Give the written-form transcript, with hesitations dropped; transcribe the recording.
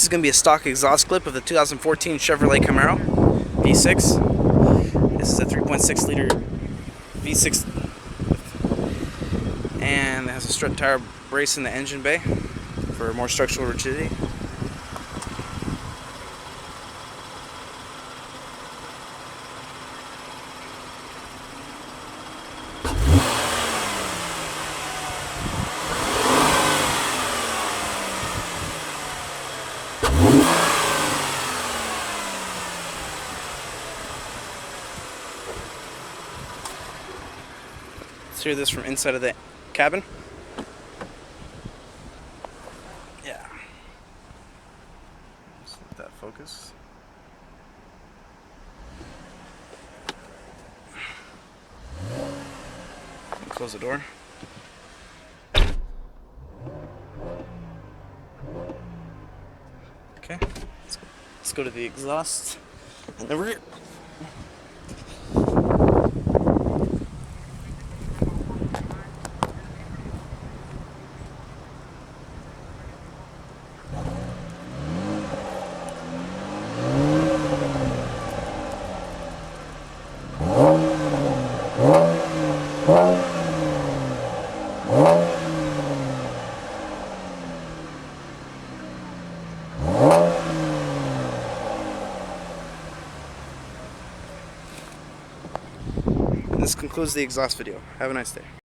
This is going to be a stock exhaust clip of the 2014 Chevrolet Camaro V6. This is a 3.6 liter V6 and it has a strut tire brace in the engine bay for more structural rigidity. Let's hear this from inside of the cabin. Yeah. Just let that focus. Close the door. Okay. Let's go to the exhaust in the rear. This concludes the exhaust video. Have a nice day.